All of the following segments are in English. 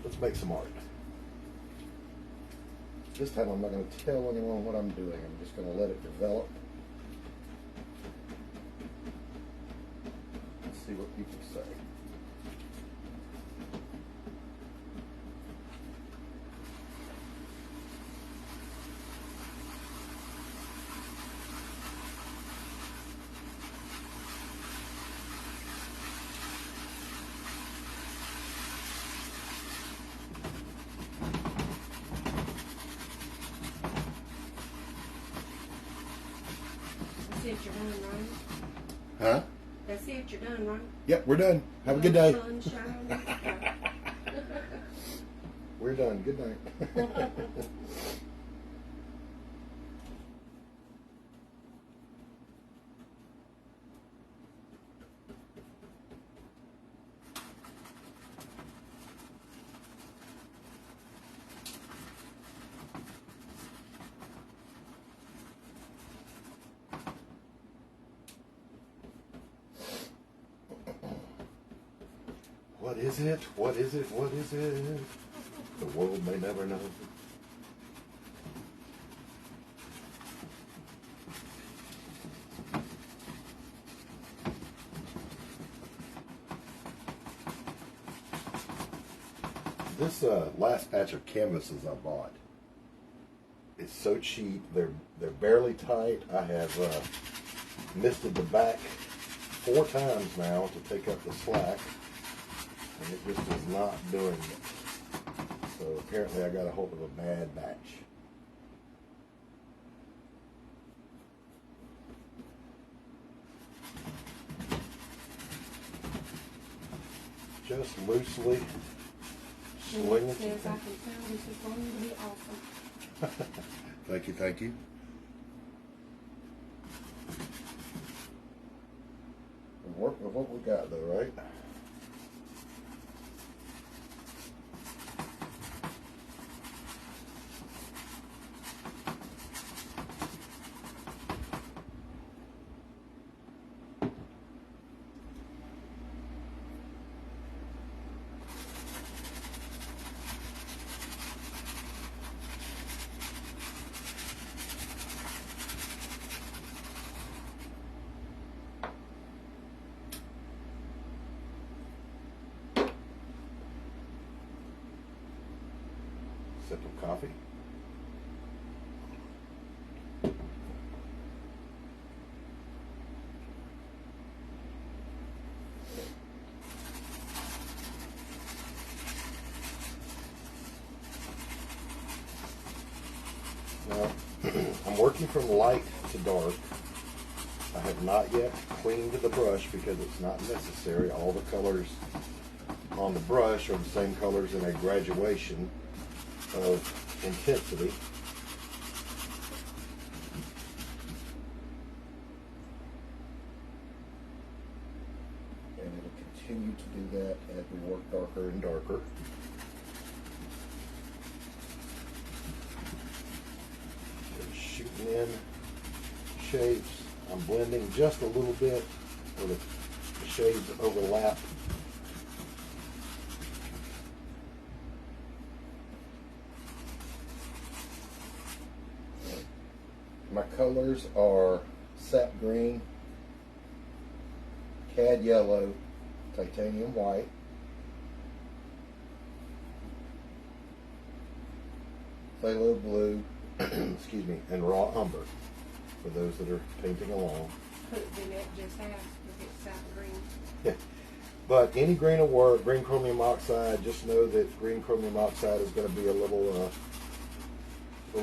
let's make some art. This time I'm not going to tell anyone what I'm doing. I'm just going to let it develop. Let's see what people say. That's it, you're done, right? Huh? That's it, you're done, right? Yep, we're done. Have a good day. Sunshine. We're done. Good night. What is it? What is it? What is it? The world may never know. This last batch of canvases I bought, it's so cheap. They're barely tight. I have misted the back 4 times now to take up the slack, and it just is not doing it. So apparently I got a hold of a bad batch. Just loosely slinging It some says I things. can tell this is going to be awesome. Thank you, thank you. We'll work with what we got though, right? Sip of coffee. Now, I'm working from light to dark. I have not yet cleaned the brush because it's not necessary. All the colors on the brush are the same colors in a graduation of intensity. And it'll continue to do that as we work darker and darker. Just shooting in shapes. I'm blending just a little bit where the shades overlap. My colors are sap green, cad yellow, titanium white, phthalo blue, excuse me, and raw umber for those that are painting along. Could be that just asked if it's sap green. But any green will work. Green chromium oxide, just know that green chromium oxide is going to be a little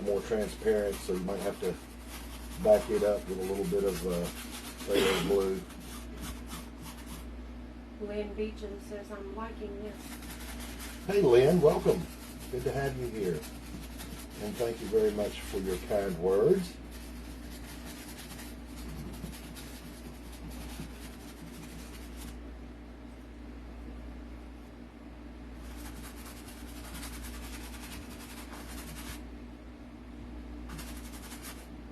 more transparent, so you might have to back it up with a little bit of phthalo blue. Lynn Beecham says, I'm liking this. Hey Lynn, welcome. Good to have you here. And thank you very much for your kind words.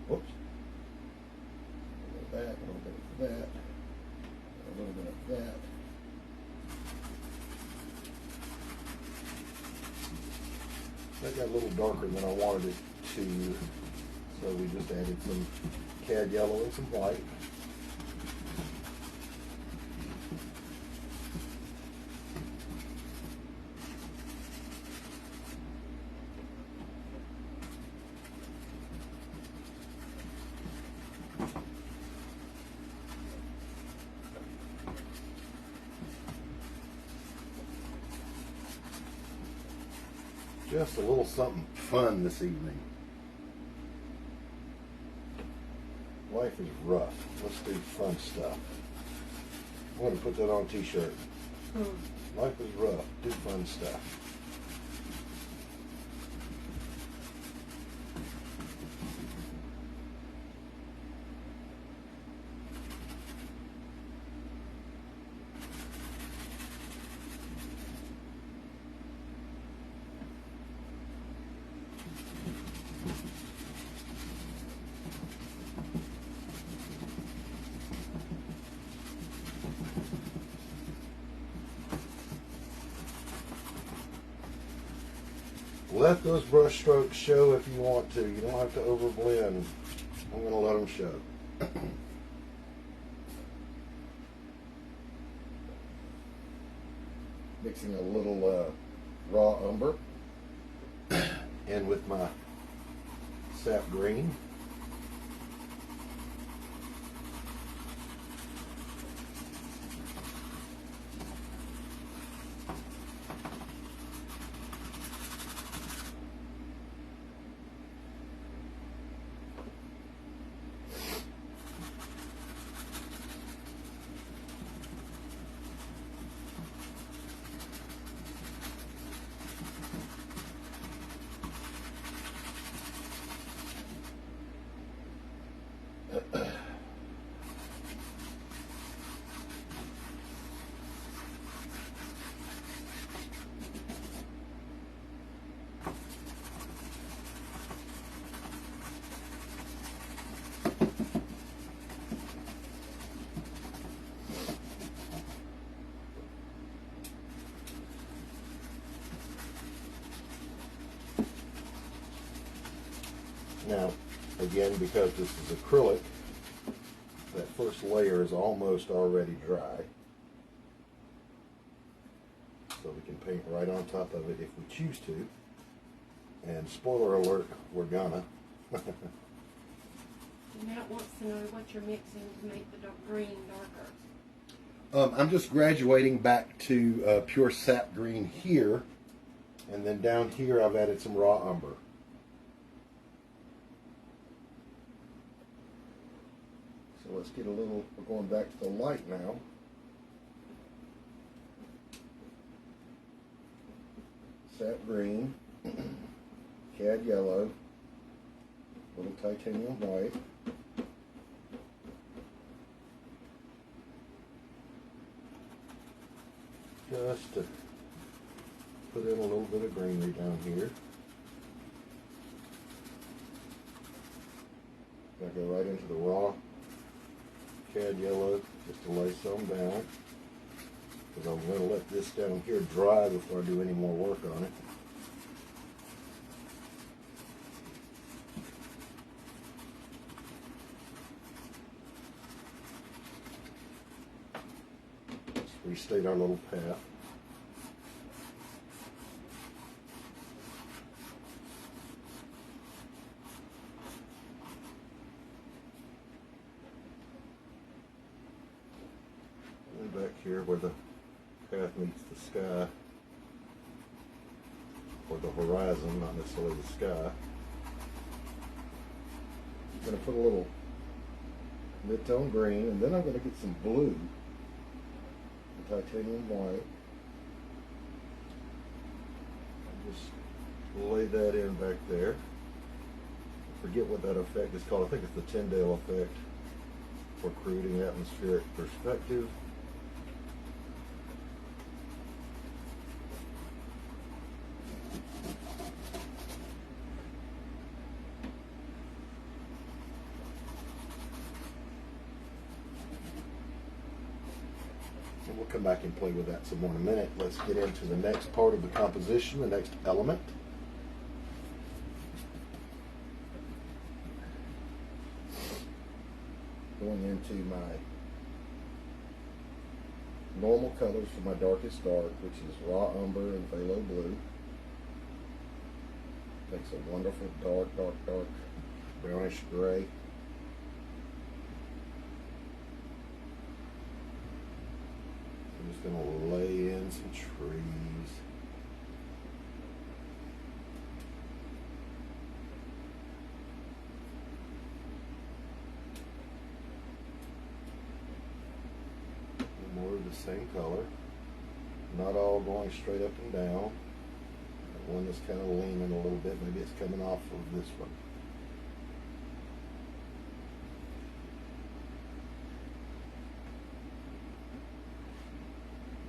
Whoops. A little bit of that, a little bit of that, a little bit of that. That got a little darker than I wanted it to, so we just added some cad yellow and some white. Just a little something fun this evening. Life is rough. Let's do fun stuff. I'm going to put that on a t-shirt. Life is rough. Do fun stuff. Let those brush strokes show if you want to. You don't have to overblend. I'm going to let them show. Mixing a little raw umber in with my sap green. Now, again, because this is acrylic, that first layer is almost already dry. So we can paint right on top of it if we choose to. And spoiler alert, we're gonna. Matt wants to know what you're mixing to make the green darker. I'm just graduating back to pure sap green here. And then down here I've added some raw umber. So let's get a little, we're going back to the light now. Sap green, cad yellow, little titanium white. Just to put in a little bit of greenery down here. I go right into the raw cad yellow just to lay some down, because I'm going to let this down here dry before I do any more work on it. Let's restate our little path. Back here where the path meets the sky, or the horizon, not necessarily the sky. I'm going to put a little mid-tone green, and then I'm going to get some blue, the titanium white, and just lay that in back there. I forget what that effect is called. I think it's the Tyndale effect for creating atmospheric perspective. We'll come back and play with that some more in a minute. Let's get into the next part of the composition, the next element. into my normal colors for my darkest dark, which is raw umber and phthalo blue. Makes a wonderful dark brownish gray. I'm just going to lay in some trees. More of the same color. Not all going straight up and down. One that's kind of leaning a little bit. Maybe it's coming off of this one.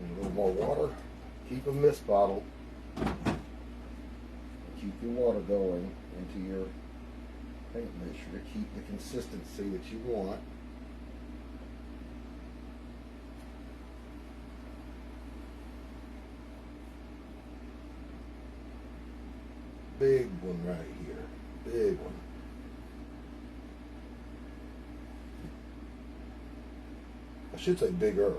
And a little more water. Keep a mist bottle. Keep your water going into your paint mixture to keep the consistency that you want. Big one right here. Big one. I should say bigger,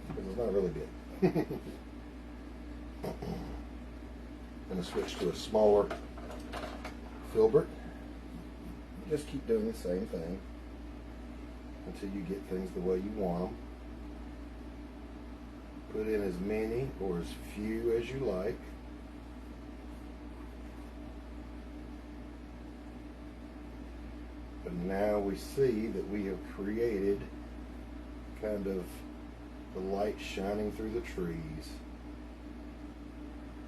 because it's not really big. I'm going to switch to a smaller filbert. Just keep doing the same thing until you get things the way you want them. Put in as many or as few as you like. But now we see that we have created kind of the light shining through the trees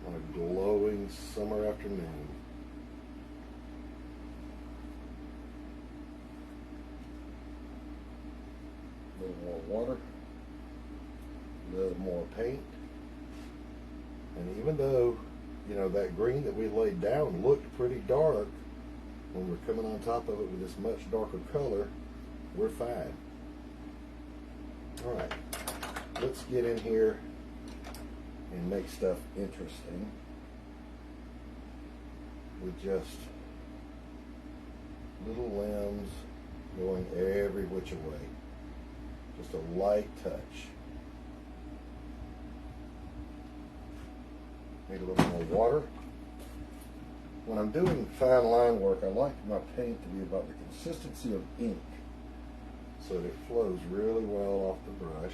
on a glowing summer afternoon. A little more water, a little more paint. And even though, you know, that green that we laid down looked pretty dark, when we're coming on top of it with this much darker color, we're fine. Alright, let's get in here and make stuff interesting with just little limbs going every which way. Just a light touch. Need a little more water. When I'm doing fine line work, I like my paint to be about the consistency of ink so that it flows really well off the brush.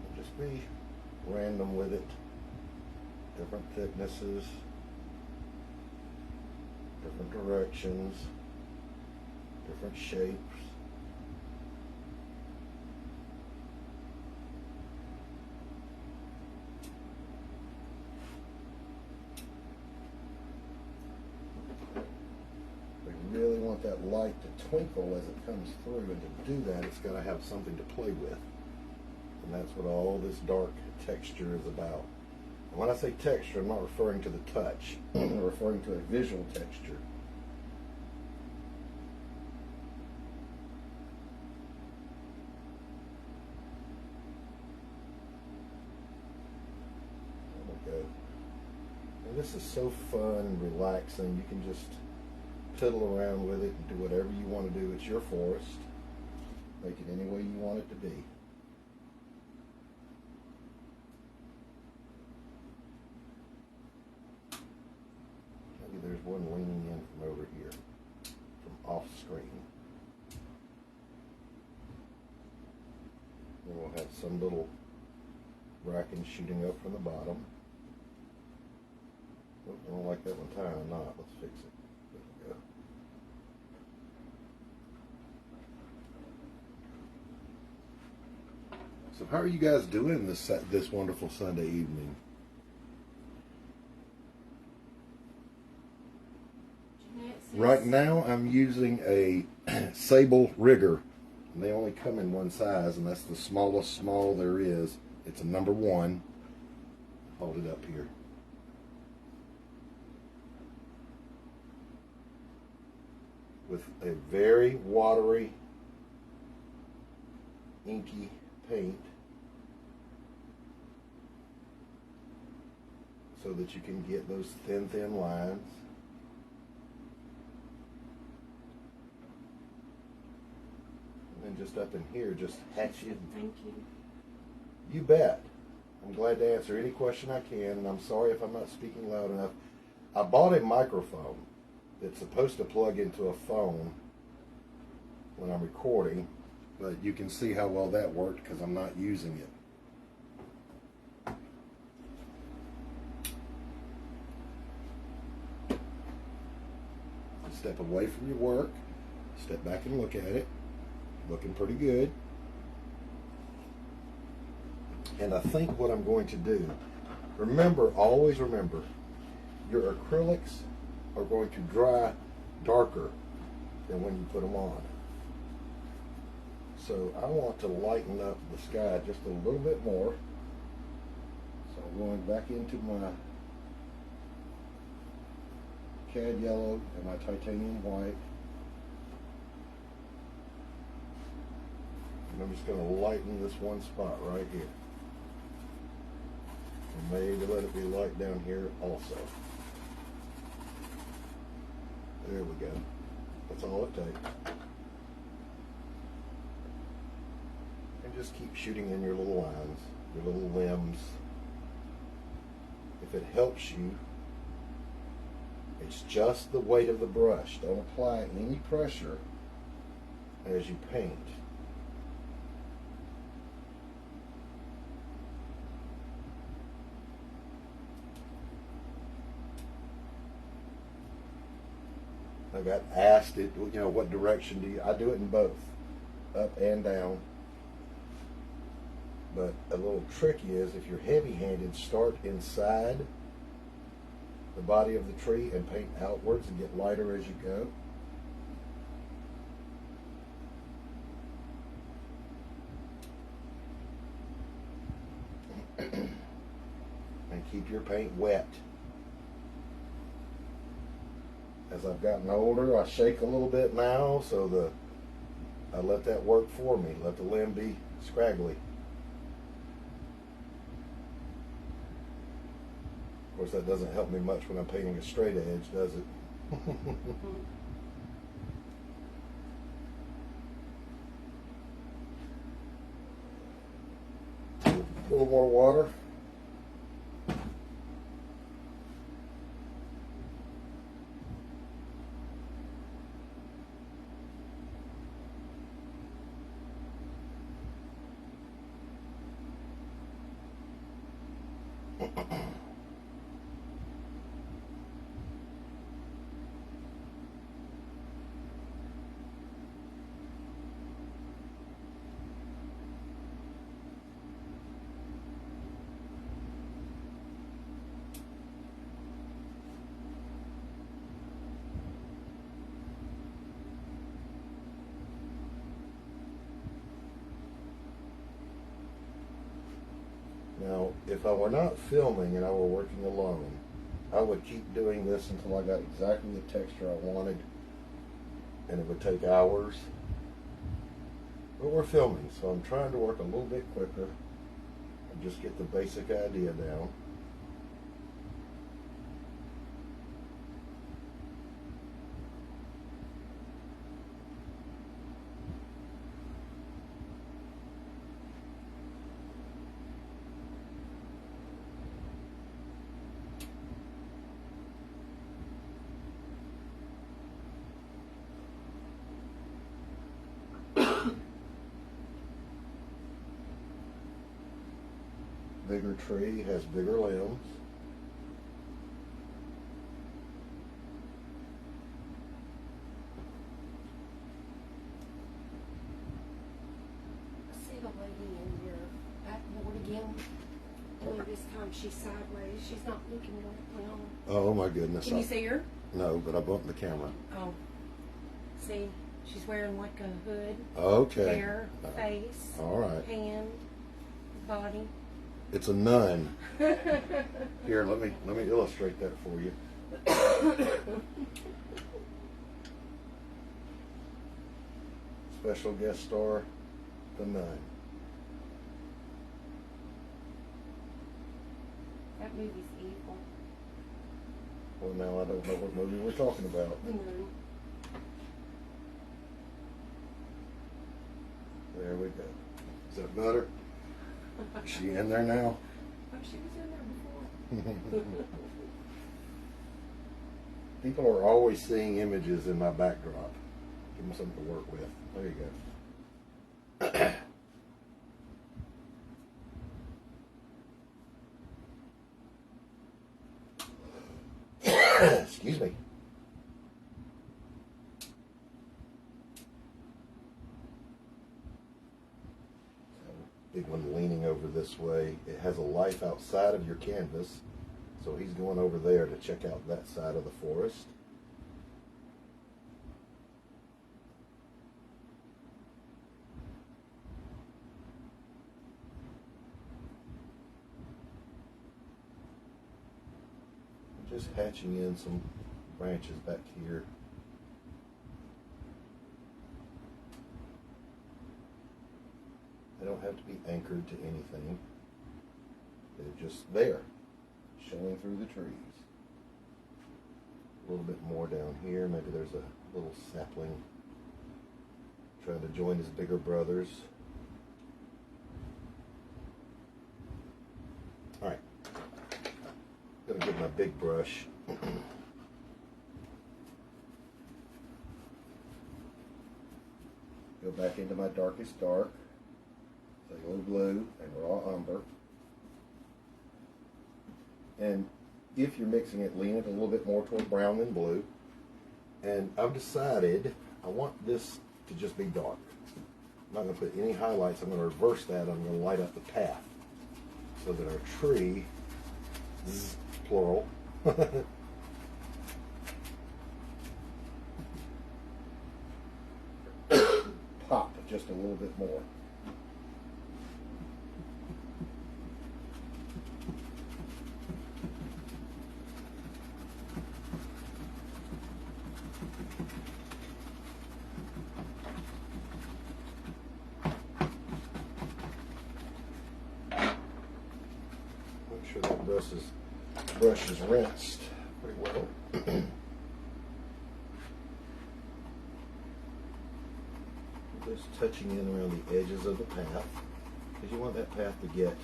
And just be random with it. Different thicknesses, different directions, different shapes. We really want that light to twinkle as it comes through, and to do that it's got to have something to play with. And that's what all this dark texture is about. When I say texture, I'm not referring to the touch. I'm referring to a visual texture. There we go. And this is so fun and relaxing. You can just piddle around with it and do whatever you want to do. It's your forest. Make it any way you want it to be. There's one leaning in from over here, from off screen. Then we'll have some little bracken shooting up from the bottom. Oh, I don't like that one tying a knot. Let's fix it. There we go. So how are you guys doing this wonderful Sunday evening? Right now I'm using a Sable Rigger. And they only come in one size, and that's the smallest small there is. It's a number 1. Hold it up here. With a very watery, inky paint so that you can get those thin lines. And just up in here, just hatchet. Thank you. You bet. I'm glad to answer any question I can, and I'm sorry if I'm not speaking loud enough. I bought a microphone that's supposed to plug into a phone when I'm recording, but you can see how well that worked because I'm not using it. Step away from your work, step back and look at it. Looking pretty good. And I think what I'm going to do, remember, always remember, your acrylics are going to dry darker than when you put them on. So I want to lighten up the sky just a little bit more. So I'm going back into my cad yellow and my titanium white. And I'm just going to lighten this one spot right here. And maybe let it be light down here also. There we go. That's all it takes. And just keep shooting in your little lines, your little limbs. If it helps you, it's just the weight of the brush. Don't apply any pressure as you paint. I got asked it, you know, what direction do you, I do it in both, up and down. But a little trick is, if you're heavy-handed, start inside the body of the tree and paint outwards and get lighter as you go. And keep your paint wet. As I've gotten older, I shake a little bit now, so I let that work for me. Let the limb be scraggly. Of course, that doesn't help me much when I'm painting a straight edge, does it? A little more water. Now, if I were not filming and I were working alone, I would keep doing this until I got exactly the texture I wanted, and it would take hours. But we're filming, so I'm trying to work a little bit quicker and just get the basic idea down. Bigger tree has bigger limbs. I see the lady in your backboard again. Only this time she's sideways. She's not looking directly on. Oh my goodness. Can you see her? No, but I bumped the camera. Oh. See, she's wearing like a hood. Okay. Hair, face, All right. hand, body. It's a nun. Here, let me illustrate that for you. special guest star, The Nun. That movie's evil. Well, now I don't know what movie we're talking about. The Nun. There we go. Is that better? Is she in there now? Oh, she was in there before. People are always seeing images in my backdrop. Give them something to work with. There you go. Excuse me. Big one leaning over this way. It has a life outside of your canvas. So he's going over there to check out that side of the forest. Just hatching in some branches back here. They don't have to be anchored to anything. They're just there, showing through the trees. A little bit more down here. Maybe there's a little sapling trying to join his bigger brothers. All right. Gonna get my big brush. Go back into my darkest dark. Phthalo blue and raw umber. And if you're mixing it, lean it a little bit more toward brown than blue. And I've decided I want this to just be dark. I'm not going to put any highlights. I'm going to reverse that. I'm going to light up the path so that our tree, plural, pop just a little bit more. Make sure that brush is rinsed pretty well. Just touching in around the edges of the path, because you want that path to get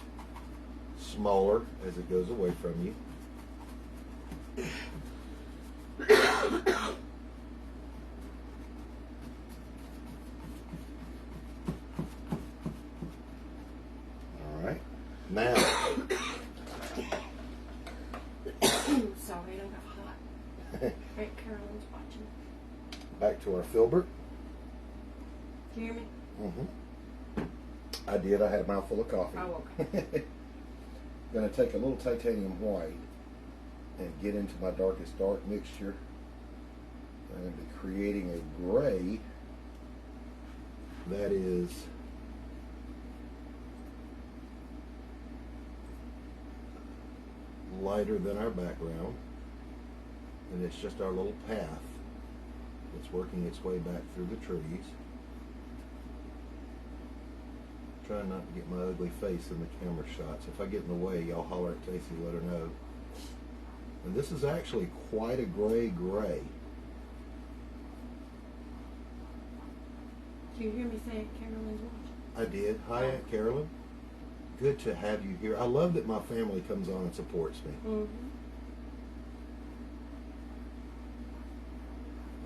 smaller as it goes away from you. All right, now. Sorry, I don't have hot. Right, Carolyn's watching. Back to our filbert. Do you hear me? Mm-hmm. I did. I had a mouthful of coffee. Oh, okay. Going to take a little titanium white and get into my darkest dark mixture. I'm going to be creating a gray that is lighter than our background, and it's just our little path that's working its way back through the trees. Trying not to get my ugly face in the camera shots. If I get in the way, y'all holler at Casey, let her know. And this is actually quite a gray. Do you hear me say Carolyn's watching? I did. Hi, Aunt Carolyn. Good to have you here. I love that my family comes on and supports me. Mm-hmm.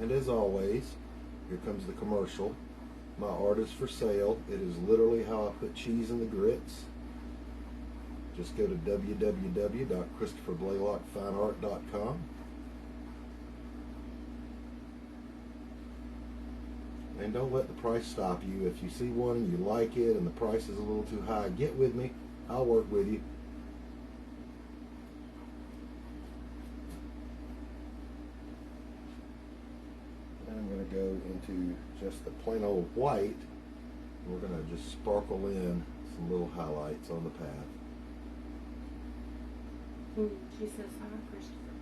And as always, here comes the commercial. My art is for sale. It is literally how I put cheese in the grits. Just go to www.ChristopherBlaylockFineArt.com. And don't let the price stop you. If you see one and you like it and the price is a little too high, get with me. I'll work with you. I'm going to go into just the plain old white. We're going to just sparkle in some little highlights on the path. She says hi, Christopher.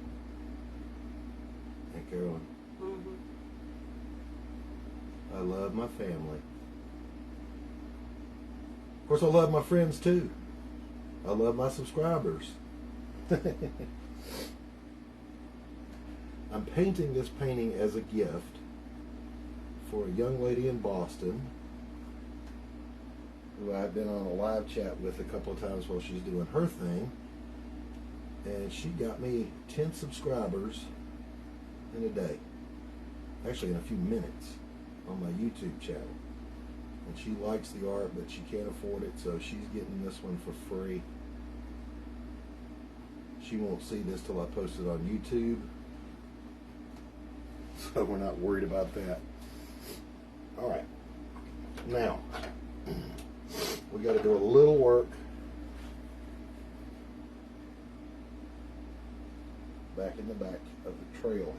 Hey, Carolyn. Mm-hmm. I love my family. Of course, I love my friends too. I love my subscribers. I'm painting this painting as a gift for a young lady in Boston who I've been on a live chat with a couple of times while she's doing her thing. And she got me 10 subscribers in a day. Actually, in a few minutes on my YouTube channel. And she likes the art, but she can't afford it, so she's getting this one for free. She won't see this till I post it on YouTube. So we're not worried about that. Alright. Now, we got to do a little work back in the back of the trail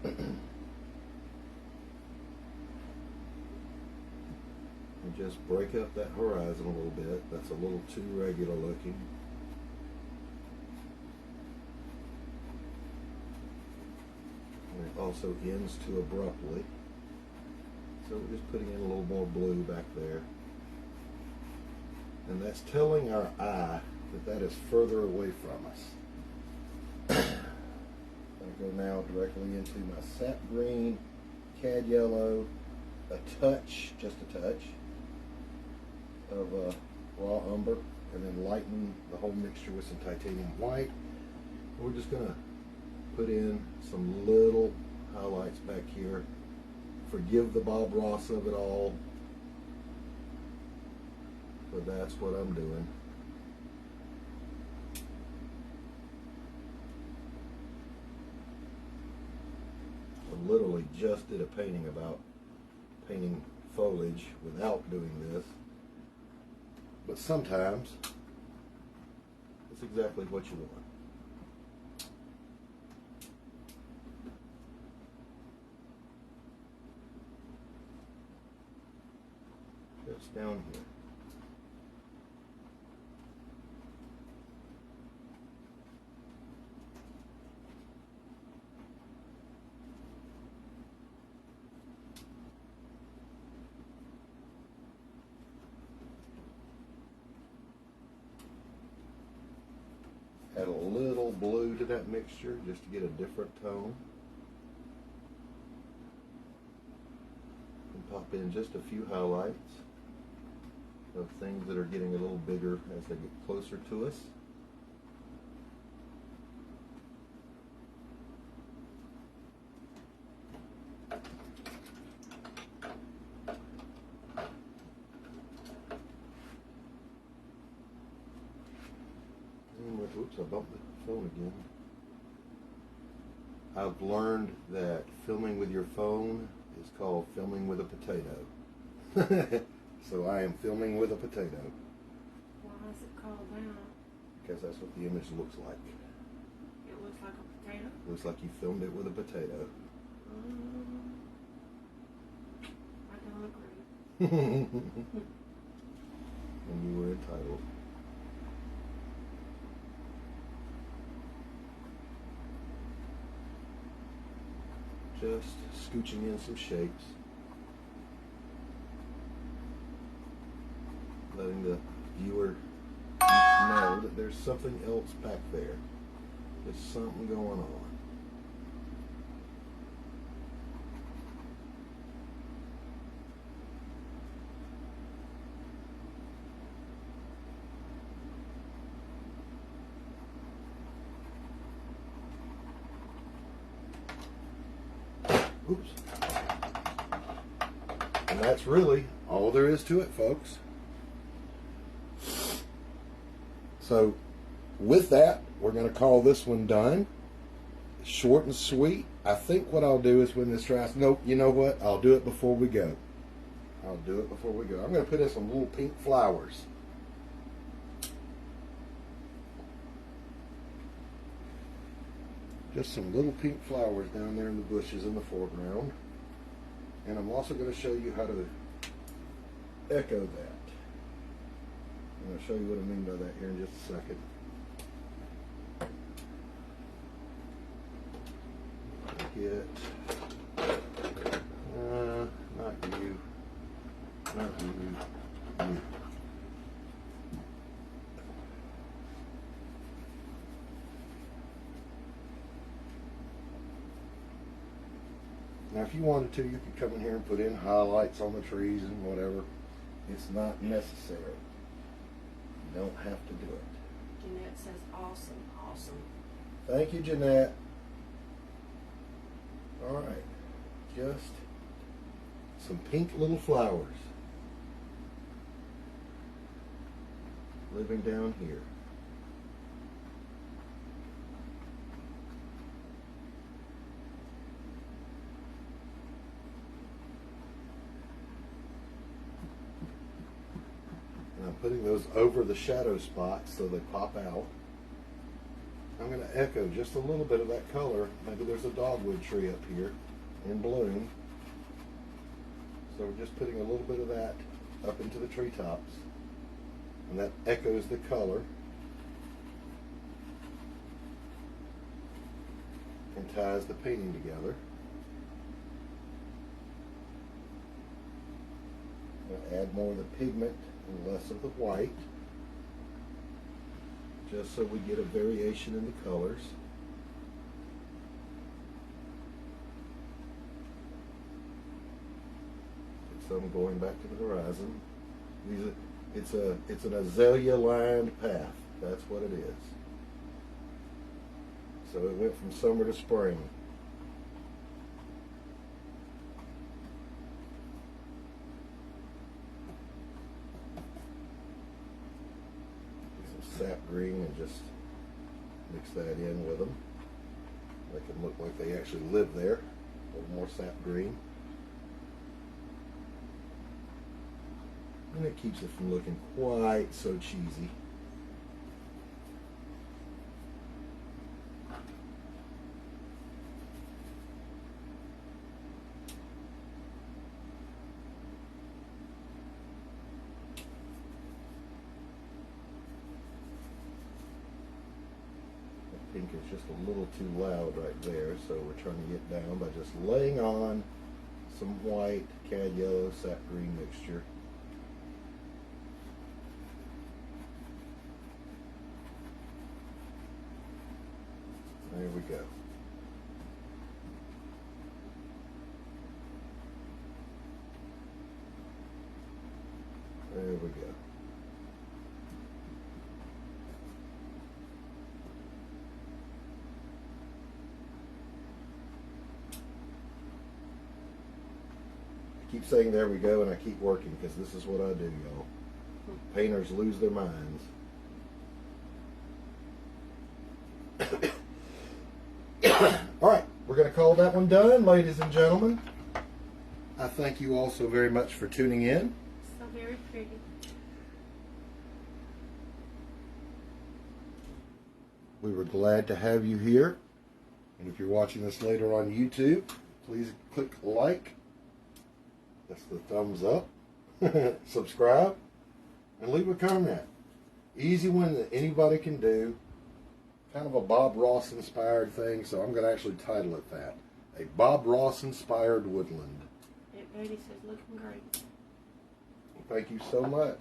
here. And just break up that horizon a little bit. That's a little too regular looking. And it also ends too abruptly. So we're just putting in a little more blue back there. And that's telling our eye that that is further away from us. I go now directly into my sap green, cad yellow, a touch, just a touch, of raw umber, and then lighten the whole mixture with some titanium white. We're just going to put in some little highlights back here. Forgive the Bob Ross of it all, but that's what I'm doing. I literally just did a painting about painting foliage without doing this, but sometimes it's exactly what you want. Just down here. Add a little blue to that mixture just to get a different tone. And pop in just a few highlights of things that are getting a little bigger as they get closer to us. Oops, I bumped the phone again. I've learned that filming with your phone is called filming with a potato. So I am filming with a potato. Why is it called that? Because that's what the image looks like. It looks like a potato? Looks like you filmed it with a potato. I don't agree. And you were entitled. Just scooching in some shapes. Letting the viewer know that there's something else back there. There's something going on. Oops. And that's really all there is to it, folks. So with that, we're going to call this one done. Short and sweet. I think what I'll do is when this dries, nope, you know what? I'll do it before we go. I'll do it before we go. I'm going to put in some little pink flowers. Just some little pink flowers down there in the bushes in the foreground. And I'm also going to show you how to echo that. I'm going to show you what I mean by that here in just a second. Get, not Now, if you wanted to, you could come in here and put in highlights on the trees and whatever. It's not necessary. You don't have to do it. Jeanette says awesome, awesome. Thank you, Jeanette. All right, just some pink little flowers living down here. And I'm putting those over the shadow spots so they pop out. I'm going to echo just a little bit of that color. Maybe there's a dogwood tree up here in bloom. So we're just putting a little bit of that up into the treetops. And that echoes the color. And ties the painting together. I'm going to add more of the pigment and less of the white, just so we get a variation in the colors. Get some going back to the horizon. It's an azalea lined path. That's what it is. So it went from summer to spring. Sap green and just mix that in with them. Make them look like they actually live there. A little more sap green. And it keeps it from looking quite so cheesy. Pink is just a little too loud right there, so we're trying to get down by just laying on some white, cad yellow, sap green mixture. There we go. There we go. Keep saying there we go, and I keep working because this is what I do, y'all. Painters lose their minds. All right, we're going to call that one done, ladies and gentlemen. I thank you all so very much for tuning in. So very pretty. We were glad to have you here. And if you're watching this later on YouTube, please click like. That's the thumbs up. Subscribe. And leave a comment. Easy one that anybody can do. Kind of a Bob Ross inspired thing, so I'm going to actually title it that. A Bob Ross inspired woodland. Aunt Betty says looking great. Thank you so much.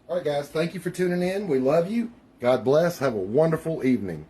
All right, guys. Thank you for tuning in. We love you. God bless. Have a wonderful evening.